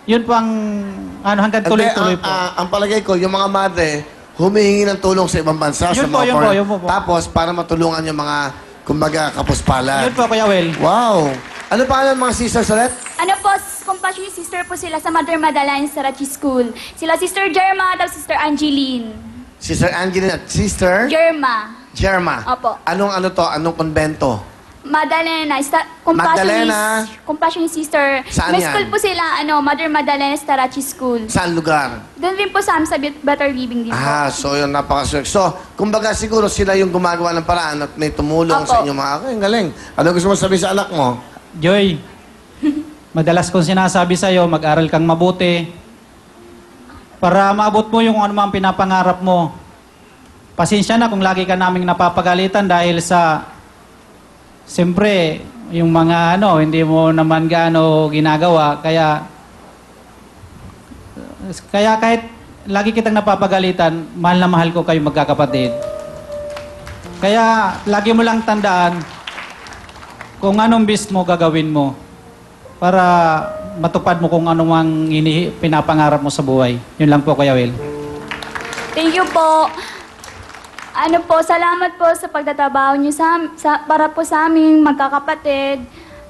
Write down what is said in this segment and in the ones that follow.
Yun po ang hanggang tuloy-tuloy po. Ang palagay ko, yung mga madre, humihingi ng tulong sa ibang bansa. Yun sa po, mga yun po, foreign- yun po. Tapos, para matulungan yung mga, kumbaga, kapuspalan. Yun po, Kuya Will. Wow! Ano pa ng mga sisters ulit? Ano po, compassionate sister po sila sa Mother Madeleine sa Rachi School. Sila Sister Jerma at Sister Angeline. Sister Angeline at Sister Jerma. Jerma. Opo. Anong konbento? Madalena, Madalena. compassionate sister. Saan May yan? school po sila, Mother Madalena sa Rachi School. Saan lugar? Doon din po sa Better Living din po. So yun, napakaswerte. So, kumbaga siguro sila yung gumagawa ng paraan at may tumulong Opo. sa inyong mga... Okay, galing. Ano gusto mo sabihin sa anak mo? Joy, madalas kong sinasabi sa'yo, mag-aral kang mabuti para maabot mo yung ano mang pinapangarap mo. Pasensya na kung lagi ka naming napapagalitan dahil sa... Siyempre, yung mga hindi mo naman gaano ginagawa, kaya kahit lagi kitang napapagalitan, mahal na mahal ko kayo magkakapatid. Kaya lagi mo lang tandaan kung anong best mo gagawin mo para matupad mo kung anong pinapangarap mo sa buhay. Yun lang po, Kuya Will. Thank you po. Salamat po sa pagtatrabaho niyo para po sa aming magkakapatid.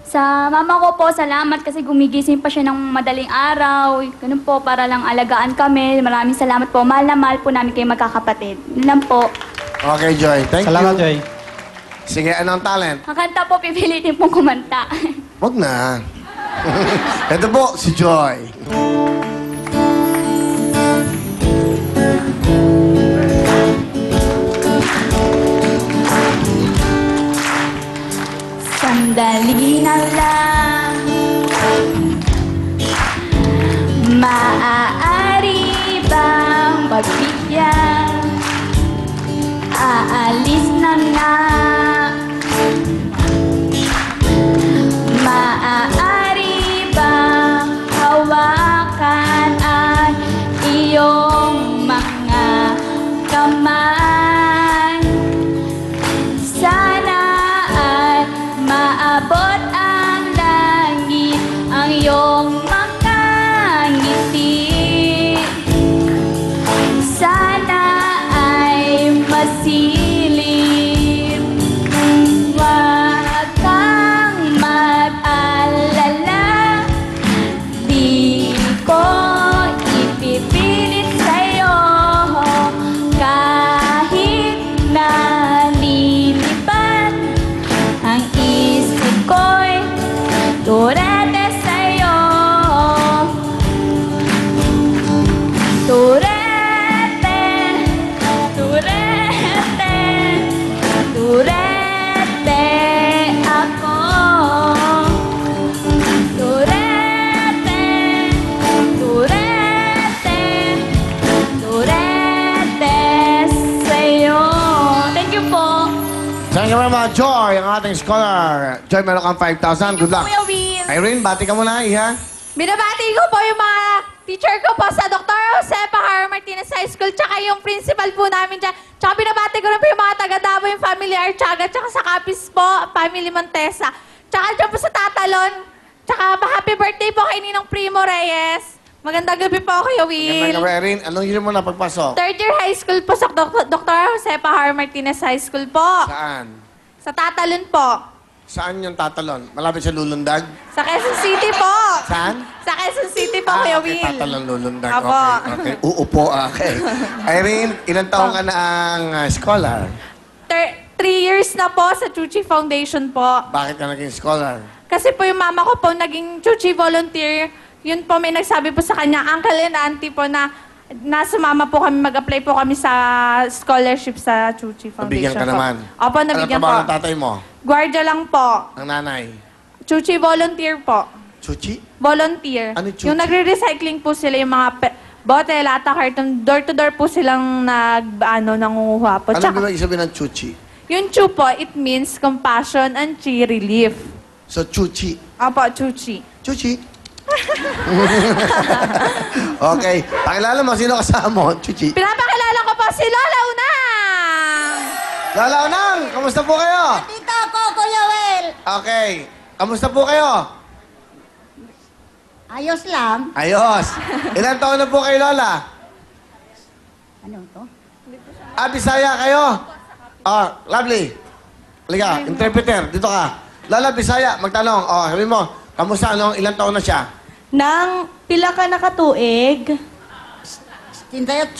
Sa mama ko po, salamat kasi gumigising pa siya ng madaling araw. Ganun po, para lang alagaan kami. Maraming salamat po. Mahal na mahal po namin kayo magkakapatid. Yun lang po. Okay, Joy. Thank Salamat, you. Joy. Sige, anong talent? Ang kanta po, pipilitin pong kumanta. Wag na. Ito po, si Joy. Sandali na lang, maaari bang pagbigyan? Aalis na nga. Maaari bang hawakan ang iyong mga kamay? Sana ay maabot ang langit ang iyong mga ngiti. Sana ay masilip. Huwag kang mag-alala. Di ko ipipilit sa'yo kahit nalilipad ang isip ko'y turete sa'yo. Turete, turete, turete ako. Turete, turete, turete sa'yo. Thank you po. Thank you very much, Joy, ang ating scholar. Joy, meron kang 5,000. Good luck. Kuya Will. Irene, bati ka muna, iha. Binabati ko po yung mga teacher ko po sa Dr. Josepa Har Martinez High School, tsaka yung principal po namin dyan. Tsaka binabati ko rin po yung mga taga-Davao, yung family Archaga, tsaka sa Capiz po, family Montesa. Tsaka dyan po sa Tatalon. Tsaka happy birthday po kay Ninong Primo Reyes. Magandang gabi po, Kuya Will. Ganda ka, Irene. Anong yun mo na pagpasok? Third year high school po sa Dr. Josepa Har Martinez High School po. Saan? Sa Tatalon po. Saan yung tatalon? Malapit sa Lulundag? Sa Quezon City po. Saan? Sa Quezon City po, Kuya okay, Will. tatalon Lulundag. Apo. Okay, okay. Uupo, okay. Irene, ilang taong ka na ang scholar? 3 years na po sa Chuchi Foundation po. Bakit ka naging scholar? Kasi po yung mama ko po naging Chuchi volunteer. Yun po may nagsabi po sa kanya, uncle and auntie po na sumama po kami, mag-apply po kami sa scholarship sa Chuchi Nabigyan Foundation ka po. naman? Opo, nabigyan Ano po. trabaho ng tatay mo? Guardia lang po. Ang nanay? Chuchi volunteer po. Chuchi? Volunteer. Ano yung chuchi? Yung nagre-recycling po sila, yung mga bote, lata, carton, door-to-door po silang nangunguha po. Anong ibig sabihin ng chuchi? Yung chu po, it means compassion and chi relief. So, chuchi. Opo, chuchi. Chuchi. Okay. Pakilala mo, sino kasama mo? Chuchi. Pinapakilala ko po si Lola Unang! Lola Unang, kamusta po kayo? Dito ako, Kuya Will. Okay. Kamusta po kayo? Ayos lang. Ayos. Ilan taon na po kayo, Lola? Ano to? Bisaya kayo? Lovely. Halika, interpreter, dito ka. Lola, Bisaya, magtanong. Sabi mo, kamusta, ilang taon na siya? Nang pila ka nakatuig, 68.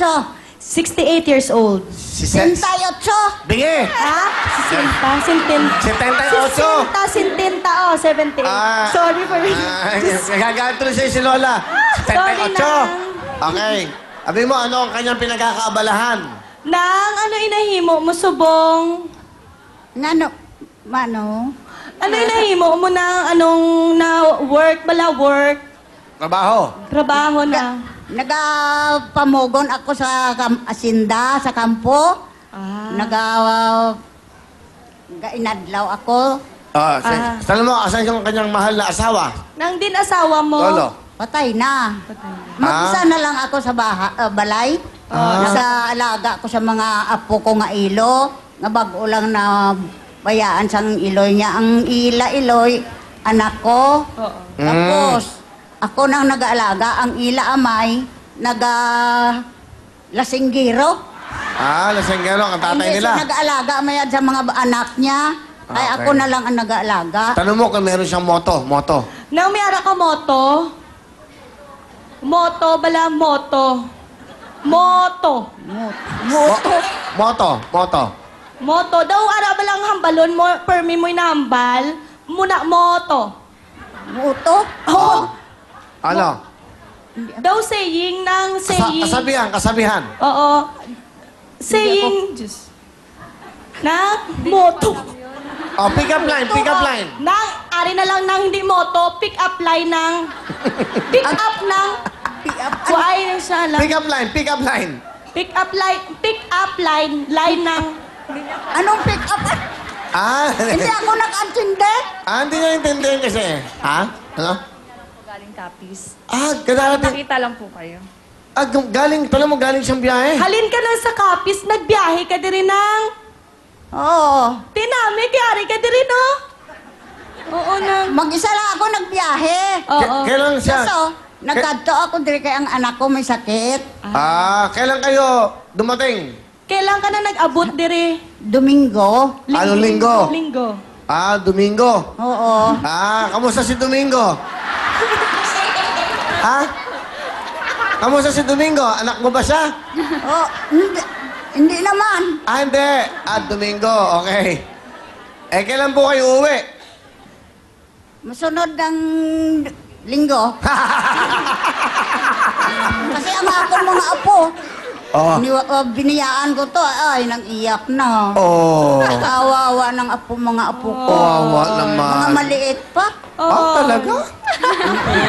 68 years old. Si Sex. 68. Bingi! Ha? 60, 78. 70. Sorry for Nagagalit tuloy sa'yo si Lola. Sorry 78. na. Okay. Sabi mo, ano ang kanyang pinagkakaabalahan? Nang ano inahimo mo subong? Ngano? Mano? Ano inahimo mo ng anong na work, bala work, Trabaho. trabaho na? Nagapamugon ako sa asinda, sa kampo. Gainadlaw ako. Tanong mo, asan yung kanyang mahal na asawa? Nang din asawa mo? Lolo. Patay na. Mag-isa na lang ako sa balay. Nag-alaga ko sa mga apo ko nga ilo. Nga bago lang na bayaan sang iloy niya. Ang ila-iloy, anak ko. Tapos, ako nang nag-aalaga. Ang ila amay, lasinggiro. Lasenggero, ang tatay Hindi nila. siya nag-aalaga mayad sa mga anak niya. Ay Okay. ako na lang ang nag-aalaga. Tanong mo kung meron siyang moto. Nang may ara ka moto? Moto, bala moto. Moto. Moto. Moto. Daw ara balang hambalon mo, permi mo'y nahambal. Muna moto. Moto? Oh. Ano? Daw saying ng saying. Kasabihan. Oo. Saying. Na moto. Pick up line. Nang, ari na lang ng hindi moto, pick up line ng... Pick up ng... Kuhay na siya lang. Pick up line. Pick up line ng... Anong pick up? Hindi ako nag-antindi. Hindi niya intindihan kasi. Ano? Galing Capiz. Kadarating. Nakita lang po kayo. Galing siyang biyahe. Halin ka lang sa Capiz, nagbiyahe ka din ng... Oo. Tinami, kayari ka din no? Oo na. Mag-isa lang ako nagbiyahe. Oo. Kailan siya? So, nagkadto ako diri kay ang anak ko may sakit. Kailan kayo dumating? Kailan ka na nag-abot dire? Domingo. Anong linggo? Linggo. Domingo. Oo. Kamusta si Domingo? Kamusta si Domingo? Anak mo ba siya? Oh, hindi naman. Hindi. Domingo. Okay. Kailan po kayo uwi? Masunod ng linggo. Kasi ang akong mga apo, biniyaan ko to, ay, nang iyak na. Kawawa ng mga apo ko. Kawawa naman. Mga maliit pa. Talaga?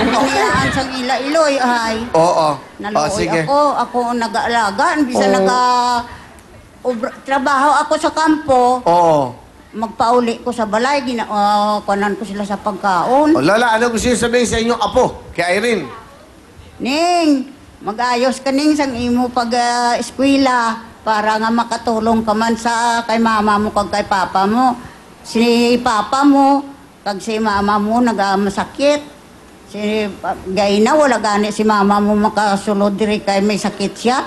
Biniyaan sa ila-iloy, ay. Oo. Naluoy Sige. ako nag-aalaga, bisa trabaho ako sa kampo, Oo. magpauli ko sa balay, kunan ko sila sa pagkaon. Lola, ano gusto niyo sabihin sa inyong apo? Kay Irene? Ning, mag-ayos ka ning sang imo pag-eskwela para nga makatulong ka man sa kay mama mo kag kay papa mo. Si papa mo kag si mama mo nagamasakit. Si gayna wala gani si mama mo makasulod diri kay may sakit siya.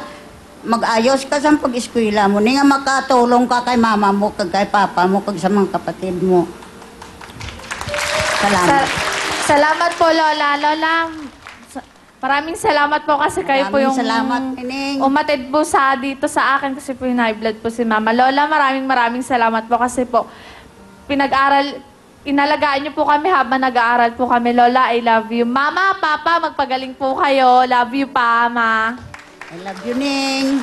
Mag-ayos ka sa pag-eskwela mo ni nga makatulong ka kay mama mo kag kay papa mo kag sa mga kapatid mo. Salamat. Salamat po, Lola. Lola, maraming salamat po kasi kayo po Maraming yung salamat, Ining. umatid po dito sa akin kasi po yung high blood po si Mama. Lola, maraming salamat po kasi po inalagaan niyo po kami habang nag-aaral po kami. Lola, I love you. Mama, Papa, magpagaling po kayo. Love you pa, Ma. I love you, Ning.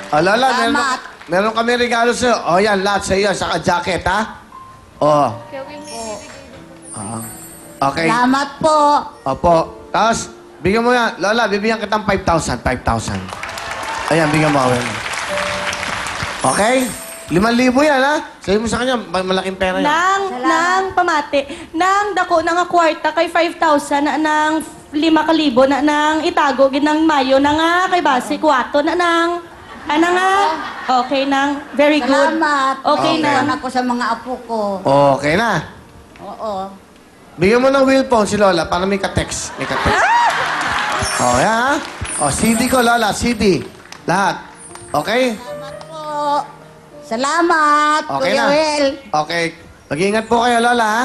Lola, Salamat. meron kami regalo sa'yo. Yan, lahat sa'yo. Saka jacket, ha? Okay. Salamat po. Opo. Tapos, bigyan mo yan. Lola, bibigyan kitang 5,000. Ayan, bigyan mo. Okay? 5,000 yan, ha? Sabi mo sa kanya, malaking pera yan. Nang pamati, nang dako na nga kwarta kay 5,000 na nang 5,000 na nang itago ginang mayo na nga kay base 4 na nang nga. Okay nang very good. Salamat. Okay Okay. na. Ako sa mga apo ko. Okay na. Oo. Bigyan mo ng wheel phone si Lola para may ka-text. May ka-text. Oh, yan ha? Oh, CD ko, Lola. CD. Lahat. Okay? Salamat po. Salamat, Okay Kuya na. Will. Okay. Mag-iingat po kayo, Lola, ha?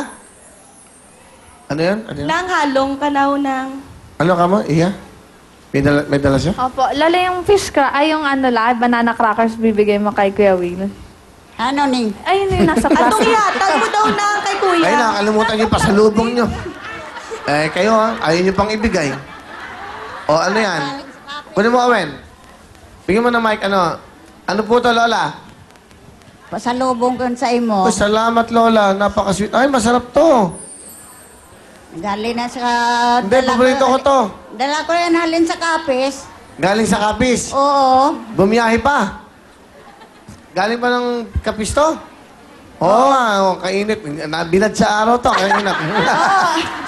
Ano yun? Ano yun? Nang halong kanaw ng... Ano ka mo? Iya? May dala siya? Opo, lalo yung fish yung banana crackers bibigay mo kay Kuya Will. Ano, Ning? Ayun yung nasa Atong plastic. ihatag mo daw na kay Kuya. Ay, nakakalimutan niyo pa sa lubong niyo. Eh, kayo ha? Ayaw niyo pang ibigay. O, ano yan? Kunin mo, Owen. Bigyan mo ng mic, ano? Ano po to, Lola? Pasalubong ko sa imo. Oh, salamat, Lola. Napaka-sweet. Ay, masarap to. Galing na sa... Hindi, paborito ko to. Dala ko yan halin sa kapis. Galing sa Kapis. Oo. Bumiyahe pa. Galing pa ng Kapis to? Oo, oh, kainit. Binad sa araw to, kainit.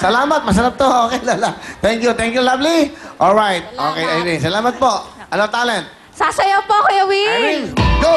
Salamat, masarap to. Okay, Lola. Thank you, lovely. Alright. Okay, Irene. Salamat po. Ano talent? Sasayaw po, Kuya Will! Irene, go!